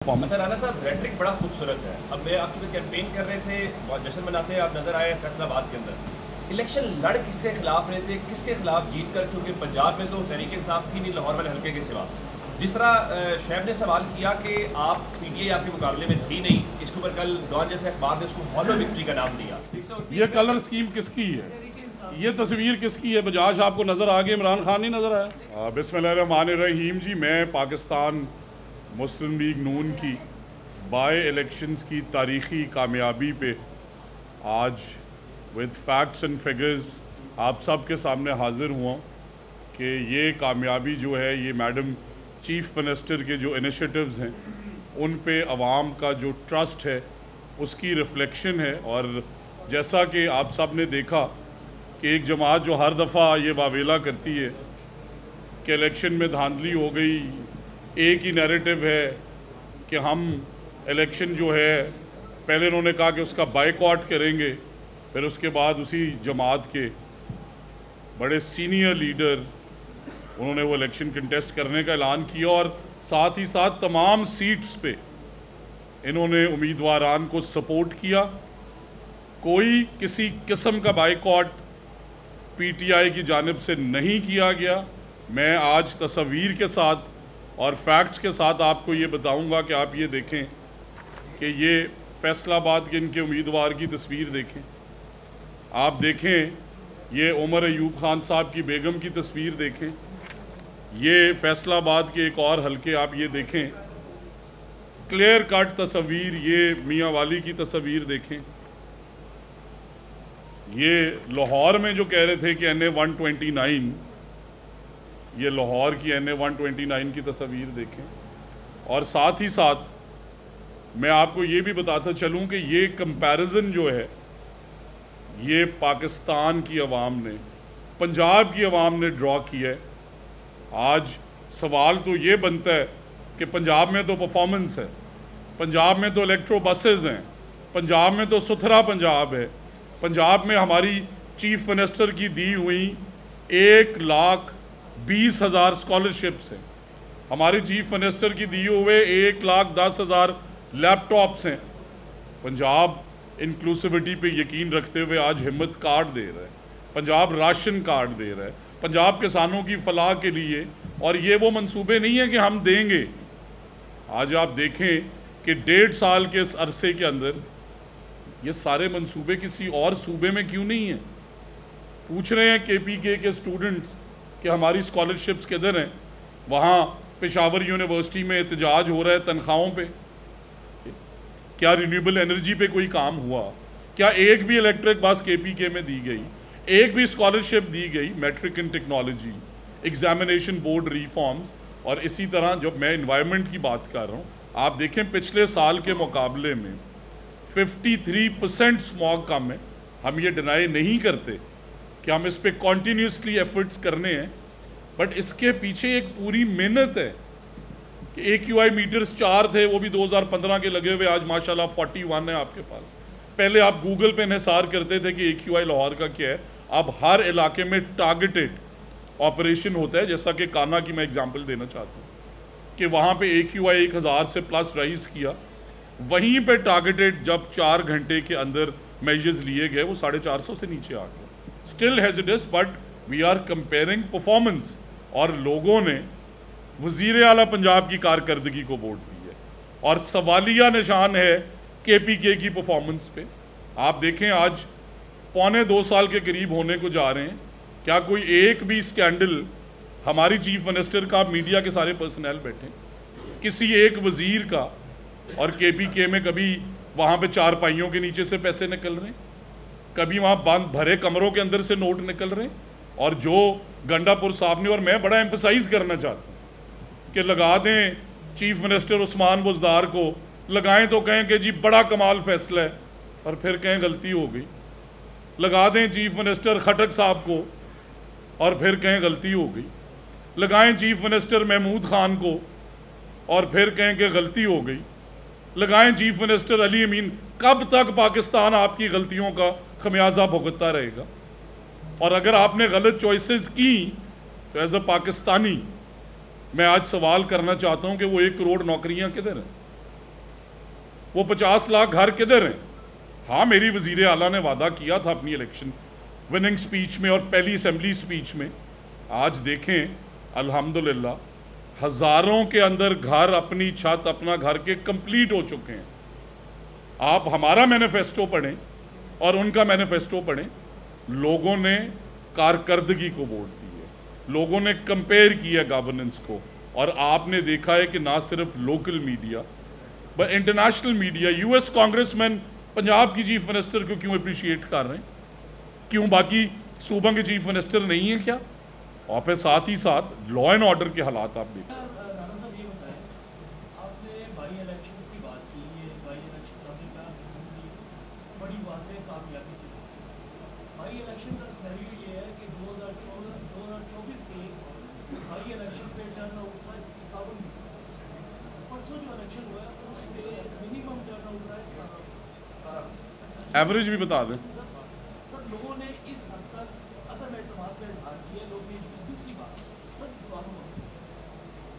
Performance. Rana साहब, rhetoric बड़ा खूबसूरत है। अब मैं आप चूँकि कैंपेन कर रहे थे और जश्न मनाते हैं, आप नज़र आए फैसलाबाद के अंदर। इलेक्शन लड़ किसके खिलाफ रहे थे, किसके खिलाफ जीत कर? क्योंकि पंजाब में तो तहरीक इंसाफ थी नहीं, लाहौर वाले हल्के के सिवा। जिस तरह शैब ने सवाल किया कि आप पीटीआई आपके मुकाबले में थी नहीं, इसके ऊपर कल डॉन जैसे अखबार ने उसको हॉलो विक्ट्री का नाम दिया। ये कलर स्कीम किसकी है, ये तस्वीर किसकी है? बजाज आपको नजर आ गई, इमरान खान नहीं नजर आया? बिस्मिल्लाहिर्रहमानिर्रहीम जी, मैं पाकिस्तान मुस्लिम लीग नून की बाय इलेक्शंस की तारीख़ी कामयाबी पे आज विद फैक्ट्स एंड फिगर्स आप सब के सामने हाजिर हुआ कि ये कामयाबी जो है ये मैडम चीफ मिनिस्टर के जो इनिशिएटिव्स हैं उन पे अवाम का जो ट्रस्ट है उसकी रिफ्लेक्शन है। और जैसा कि आप सब ने देखा कि एक जमात जो हर दफ़ा ये वावेला करती है कि इलेक्शन में धांधली हो गई, एक ही नैरेटिव है कि हम इलेक्शन जो है, पहले उन्होंने कहा कि उसका बायकॉट करेंगे, फिर उसके बाद उसी जमात के बड़े सीनियर लीडर उन्होंने वो इलेक्शन कंटेस्ट करने का ऐलान किया और साथ ही साथ तमाम सीट्स पे इन्होंने उम्मीदवारान को सपोर्ट किया। कोई किसी किस्म का बायकॉट पीटीआई की जानिब से नहीं किया गया। मैं आज तस्वीर के साथ और फैक्ट्स के साथ आपको ये बताऊंगा कि आप ये देखें कि ये फैसलाबाद के इनके उम्मीदवार की तस्वीर देखें, आप देखें ये उमर अयूब खान साहब की बेगम की तस्वीर देखें, ये फैसलाबाद के एक और हल्के आप ये देखें, क्लियर कट तस्वीर, ये मियाँ वाली की तस्वीर देखें, ये लाहौर में जो कह रहे थे कि NA 129, ये लाहौर की NA 129 की तस्वीर देखें। और साथ ही साथ मैं आपको ये भी बताता चलूं कि ये कंपैरिजन जो है ये पाकिस्तान की आवाम ने, पंजाब की आवाम ने ड्रॉ किया है। आज सवाल तो ये बनता है कि पंजाब में तो परफॉर्मेंस है, पंजाब में तो इलेक्ट्रो बसेज हैं, पंजाब में तो सुथरा पंजाब है, पंजाब में हमारी चीफ मिनिस्टर की दी हुई 1,20,000 स्कॉलरशिप्स हैं, हमारी चीफ मिनिस्टर की दिए हुए 1,10,000 लैपटॉप्स हैं। पंजाब इंक्लूसिविटी पे यकीन रखते हुए आज हिम्मत कार्ड दे रहा है, पंजाब राशन कार्ड दे रहा है, पंजाब किसानों की फलाह के लिए। और ये वो मंसूबे नहीं है कि हम देंगे। आज आप देखें कि 1.5 साल के इस अरसे के अंदर ये सारे मंसूबे किसी और सूबे में क्यों नहीं हैं? पूछ रहे हैं KPK के स्टूडेंट्स कि हमारी स्कॉलरशिप्स किधर हैं? वहाँ पेशावर यूनिवर्सिटी में एहतजाज हो रहा है तनख्वाहों पे। क्या रिन्यूएबल एनर्जी पे कोई काम हुआ? क्या एक भी इलेक्ट्रिक बस KPK में दी गई? एक भी स्कॉलरशिप दी गई? मैट्रिक इन टेक्नोलॉजी, एग्जामिनेशन बोर्ड रिफॉर्म्स। और इसी तरह जब मैं इन्वायरमेंट की बात कर रहा हूँ, आप देखें पिछले साल के मुकाबले में 53% स्मॉग कम है। हम ये डिनाई नहीं करते कि हम इस पे कॉन्टीन्यूसली एफर्ट्स करने हैं, बट इसके पीछे एक पूरी मेहनत है कि AQI मीटर्स 4 थे, वो भी 2015 के लगे हुए, आज माशाल्लाह 41 है आपके पास। पहले आप गूगल पे इंहिसार करते थे कि AQI लाहौर का क्या है, अब हर इलाके में टारगेटेड ऑपरेशन होता है। जैसा कि काना की मैं एग्जांपल देना चाहता हूँ कि वहाँ पे AQI 1000 से प्लस राइज किया, वहीं पे टारगेटेड जब 4 घंटे के अंदर मेजर्स लिए गए वो 450 से नीचे आ गए। Still hedges, but we are comparing performance. और लोगों ने वज़ीर आला पंजाब की कारकर्दगी को वोट दी है और सवालिया निशान है KPK की परफॉर्मेंस पे। आप देखें आज 1.25 साल के करीब होने को जा रहे हैं, क्या कोई एक भी स्कैंडल हमारी चीफ मिनिस्टर का, मीडिया के सारे पर्सनल बैठे, किसी एक वज़ीर का, और KPK में कभी वहाँ पे चारपाइयों के नीचे से पैसे निकल रहे हैं, कभी वहाँ बंद भरे कमरों के अंदर से नोट निकल रहे हैं। और जो गंडापुर साहब ने, और मैं बड़ा एम्फसाइज करना चाहता हूँ कि लगा दें चीफ मिनिस्टर उस्मान बुज़दार को, लगाएं तो कहें कि जी बड़ा कमाल फैसला है, और फिर कहें गलती हो गई। लगा दें चीफ मिनिस्टर खटक साहब को और फिर कहें गलती हो गई। लगाएं चीफ मिनिस्टर महमूद खान को और फिर कहें कि गलती हो गई। लगाएं चीफ मिनिस्टर अली अमीन। कब तक पाकिस्तान आपकी गलतियों का खमियाजा भुगतता रहेगा? और अगर आपने गलत चॉइसेस की तो एज अ पाकिस्तानी मैं आज सवाल करना चाहता हूं कि वो 1 करोड़ नौकरियां किधर हैं? वो 50 लाख घर किधर हैं? हाँ, मेरी वज़ीर आला ने वादा किया था अपनी इलेक्शन विनिंग स्पीच में और पहली असेंबली स्पीच में। आज देखें अल्हम्दुलिल्लाह हज़ारों के अंदर घर, अपनी छत, अपना घर के कंप्लीट हो चुके हैं। आप हमारा मैनिफेस्टो पढ़ें और उनका मैनिफेस्टो पढ़ें। लोगों ने कारकर्दगी को वोट दी है, लोगों ने कंपेयर किया गवर्नेंस को, और आपने देखा है कि ना सिर्फ local media but international media, US congressman Punjab की चीफ मिनिस्टर को क्यों अप्रिशिएट कर रहे हैं? क्यों बाकी सूबों के चीफ मिनिस्टर नहीं है क्या? और फिर साथ ही साथ लॉ एंड ऑर्डर के हालात आप देखें। राणा साहब ये बताएं, आपने बाई इलेक्शंस की बात की, ये बाई इलेक्शन आपने कहा बड़ी वाज़ेह कामयाबी से बाई इलेक्शन का सिनेरियो ये है कि 2024 के बाई इलेक्शन पे टर्न आउट था 51%। परसों जो इलेक्शन हुआ है उस पर मिनिमम टर्न आउट रहा है 17%। एवरेज भी बता दें। सर लोगों ने इस हद तक अदम एतमाद का इजहार किया। लोग ने दूसरी बात सर सवाल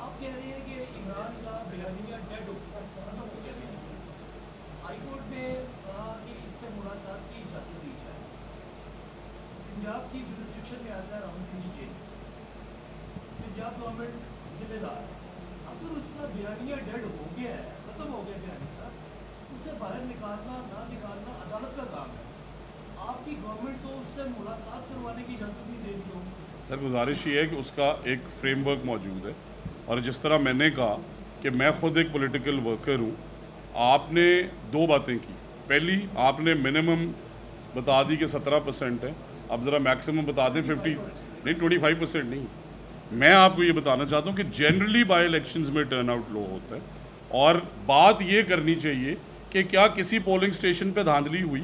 आप कह रहे हैं कि इमरान का बयानिया डेड खत्म हो गया। हाईकोर्ट ने कहा कि इससे मुलाकात की इजाज़त दी जाए। पंजाब की जुरिस्डिक्शन में आता है रावलपिंडी जेल। पंजाब गवर्नमेंट जिम्मेदार है। अगर उसका बयानिया डेड हो गया है, खत्म हो गया बयानिया, उसे बाहर निकालना ना निकालना अदालत का काम है। आपकी गवर्नमेंट तो उससे मुलाकात करवाने की इजाज़त नहीं दे रही हो। सर गुजारिश ये है कि उसका एक फ्रेमवर्क मौजूद है, और जिस तरह मैंने कहा कि मैं ख़ुद एक पॉलिटिकल वर्कर हूँ। आपने दो बातें की। पहली, आपने मिनिमम बता दी कि 17% है। अब ज़रा मैक्सिमम बता दें 50, नहीं 25% नहीं। मैं आपको ये बताना चाहता हूँ कि जनरली बाई इलेक्शंस में टर्न आउट लो होता है, और बात ये करनी चाहिए कि क्या किसी पोलिंग स्टेशन पे धांधली हुई।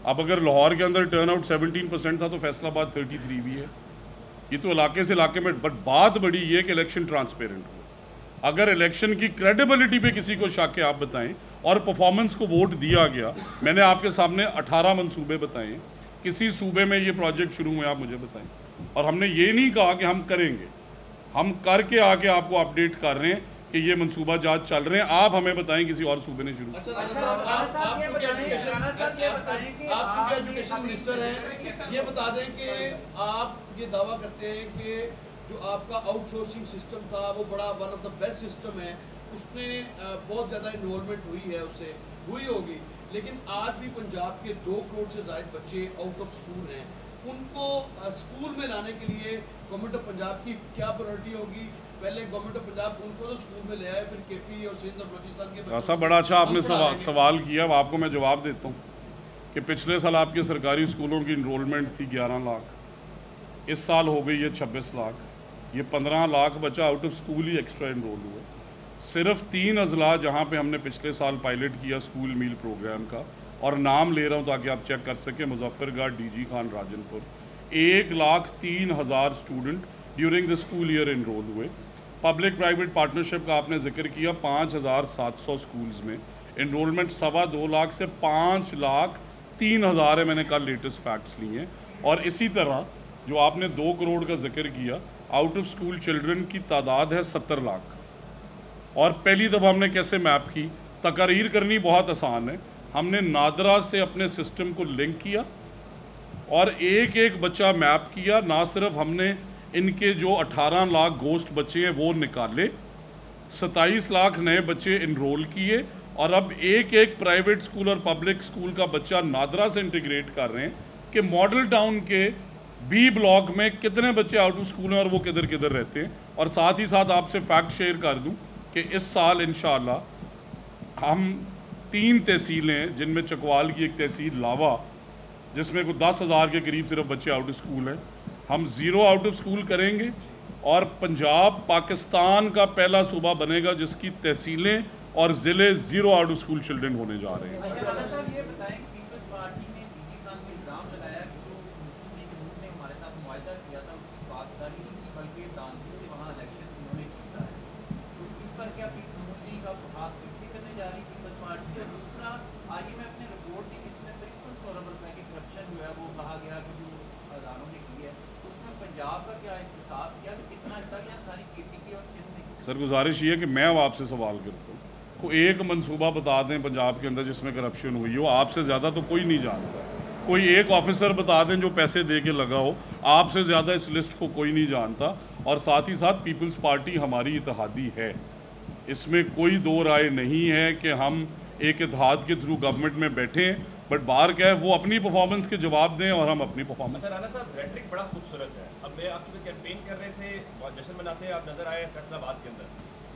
अब अगर लाहौर के अंदर टर्न आउट 17% था तो फैसलाबाद 33 भी है। ये तो इलाके से इलाके में, बट बात बड़ी ये कि इलेक्शन ट्रांसपेरेंट हो। अगर इलेक्शन की क्रेडिबिलिटी पे किसी को शक है आप बताएं, और परफॉर्मेंस को वोट दिया गया। मैंने आपके सामने 18 मंसूबे बताए, किसी सूबे में ये प्रोजेक्ट शुरू हुए आप मुझे बताएं। और हमने ये नहीं कहा कि हम करेंगे, हम करके आके आपको अपडेट कर रहे हैं कि ये मंसूबा जांच चल रहे हैं। आप हमें बताएं किसी और सूबे ने शुरू। आप एजुकेशन मिनिस्टर हैं, ये बता दें कि आप ये दावा करते हैं कि जो आपका आउटसोर्सिंग सिस्टम था वो बड़ा one of the best system है, उसमें बहुत ज़्यादा इन्वॉल्वमेंट हुई है, उससे हुई होगी, लेकिन आज भी पंजाब के 2 करोड़ से ज़ायद बच्चे आउट ऑफ स्कूल हैं। उनको स्कूल में लाने के लिए गवर्नमेंट ऑफ पंजाब की क्या प्रायोरिटी होगी? पहले गवर्नमेंट ऑफ पंजाब उनको तो स्कूल में ले आए, फिर केपी और सिंध और बलूचिस्तान के ऐसा बड़ा अच्छा आपने सवाल किया। अब आपको मैं जवाब देता हूँ कि पिछले साल आपके सरकारी स्कूलों की इनरोलमेंट थी 11 लाख, इस साल हो गई है 26 लाख। ये 15 लाख बच्चा आउट ऑफ स्कूल ही एक्स्ट्रा इनरोल हुआ। सिर्फ 3 अजला जहाँ पे हमने पिछले साल पायलट किया स्कूल मील प्रोग्राम का, और नाम ले रहा हूँ ताकि आप चेक कर सकें, Muzaffargarh, DG Khan, Rajanpur, 1,03,000 student during the school year enrol हुए। पब्लिक प्राइवेट पार्टनरशिप का आपने जिक्र किया, 5,700 स्कूल्स में इनरोलमेंट 2.25 लाख से 5,03,000 है। मैंने कल लेटेस्ट फैक्ट्स लिए हैं। और इसी तरह जो आपने 2 करोड़ का जिक्र किया, आउट ऑफ स्कूल चिल्ड्रन की तादाद है 70 लाख। और पहली दफ़ा हमने कैसे मैप की, तकरीर करनी बहुत आसान है। हमने नादरा से अपने सिस्टम को लिंक किया और एक एक बच्चा मैप किया। ना सिर्फ हमने इनके जो 18 लाख गोस्ट बच्चे हैं वो निकाले, 27 लाख नए बच्चे इनरोल किए, और अब एक एक प्राइवेट स्कूल और पब्लिक स्कूल का बच्चा नादरा से इंटीग्रेट कर रहे हैं कि मॉडल टाउन के बी ब्लॉक में कितने बच्चे आउट ऑफ स्कूल हैं और वो किधर किधर रहते हैं। और साथ ही साथ आपसे फैक्ट शेयर कर दूं कि इस साल इंशाअल्लाह हम 3 तहसीलें, जिनमें चकवाल की एक तहसील लावा जिसमें कोई 10,000 के करीब सिर्फ बच्चे आउट ऑफ स्कूल हैं, हम 0 आउट ऑफ स्कूल करेंगे। और पंजाब पाकिस्तान का पहला सूबा बनेगा जिसकी तहसीलें और ज़िले 0 आउट ऑफ स्कूल चिल्ड्रन होने जा रहे हैं। ये बताएं कि पीपल्स पार्टी ने डीजी खान को इल्ज़ाम लगाया कि जो मुस्लिम ने हमारे साथ मुआहदा किया था उसकी पासदारी नहीं की, बल्कि दानगी से वहाँ इलेक्शन उन्होंने जीता है। तो इस पर क्या पीपल्स का हाथ पीछे करने जा रही पीपल्स पार्टी? और दूसरा, IMF ने रिपोर्ट दी जिसमें 53 अरब रुपए की करप्शन जो है वो कहा गया कि जो अदारों ने की है, उसमें पंजाब का क्या हिसाब किया कि कितना हिस्सा या सारी KPK और सिंध ने? सर गुजारिश ये है कि मैं अब आपसे सवाल करता हूँ, कोई एक मंसूबा बता दें पंजाब के अंदर जिसमें करप्शन हुई हो, आपसे ज़्यादा तो कोई नहीं जानता। कोई एक ऑफिसर बता दें जो पैसे दे के लगा हो, आपसे ज़्यादा इस लिस्ट को कोई नहीं जानता। और साथ ही साथ पीपल्स पार्टी हमारी इत्तेहादी है, इसमें कोई दो राय नहीं है कि हम एक इत्तेहाद के थ्रू गवर्नमेंट में बैठे हैं। बट बाहर क्या है, वो अपनी परफॉर्मेंस के जवाब दें और हम अपनी परफॉर्मेंस। अच्छा राणा साहब, रेटरिक बड़ा खूबसूरत है। अब मैं आप चूँकि कैंपेन कर रहे थे और जश्न मनाते आप नजर आए फैसलाबाद के अंदर,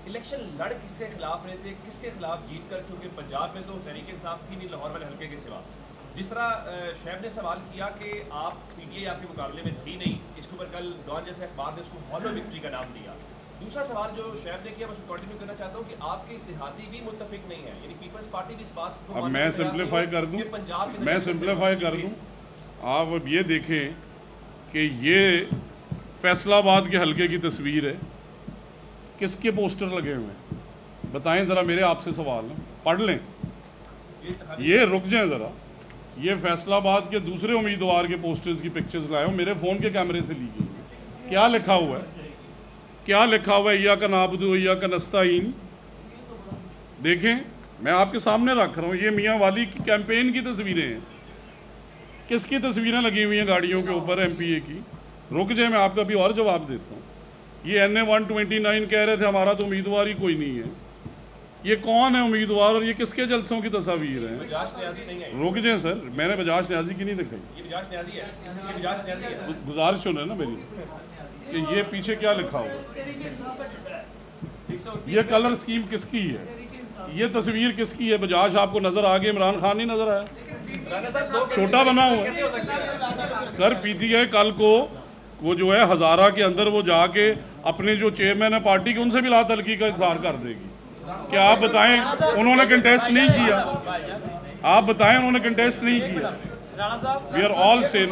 इलेक्शन लड़ किसके खिलाफ रहे थे, किसके खिलाफ जीत कर? क्योंकि पंजाब में तो तहरीक इंसाफ थी नहीं लाहौर वाले हल्के के सिवा। जिस तरह शैब ने सवाल किया कि आप PTI आपके मुकाबले में थी नहीं, इसके ऊपर कल डॉन जैसे अखबार ने उसको हॉलो विक्ट्री का नाम दिया। दूसरा सवाल जो शैब ने किया, मैं उसको कंटिन्यू करना चाहता हूँ कि आपके इत्तेहादी भी मुत्तफिक नहीं है, यानी पीपल्स पार्टी भी इस बात को अब मैं सिंप्लीफाई कर दूं, आप अब ये देखें कि ये फैसलाबाद के हल्के की तस्वीर है, किसके पोस्टर लगे हुए हैं बताएं ज़रा, मेरे आपसे सवाल है, पढ़ लें, ये रुक जाएं ज़रा। ये फैसलाबाद के दूसरे उम्मीदवार के पोस्टर्स की पिक्चर्स लाए हो, मेरे फ़ोन के कैमरे से ली गई है। क्या लिखा हुआ है, क्या लिखा हुआ है? या का नाबुदु या का नस्ताइन। देखें, मैं आपके सामने रख रहा हूँ, ये मियाँ वाली की कैंपेन की तस्वीरें हैं। किसकी तस्वीरें लगी हुई हैं गाड़ियों के ऊपर MPA की? रुक जाए, मैं आपका भी और जवाब देता हूँ। ये NA 129 कह रहे थे हमारा तो उम्मीदवार ही कोई नहीं है। ये कौन है उम्मीदवार और ये किसके जलसों की तस्वीर है? रुक जाए सर, मैंने बजाज न्याजी की नहीं दिखाई, गुजारिश सुने ना मेरी कि ये पीछे क्या लिखा हुआ, ये कलर स्कीम किसकी है, ये तस्वीर किसकी है? बजाज आपको नजर आ गया, इमरान खान नहीं नजर आया? छोटा बना हुआ है सर। PTI कल को वो जो है हज़ारा के अंदर वो जाके अपने जो चेयरमैन है पार्टी के, उनसे भी ला तलकी का इजहार कर देगी। क्या आप बताएं उन्होंने कंटेस्ट नहीं किया? आप बताएं उन्होंने कंटेस्ट नहीं किया? We are all same.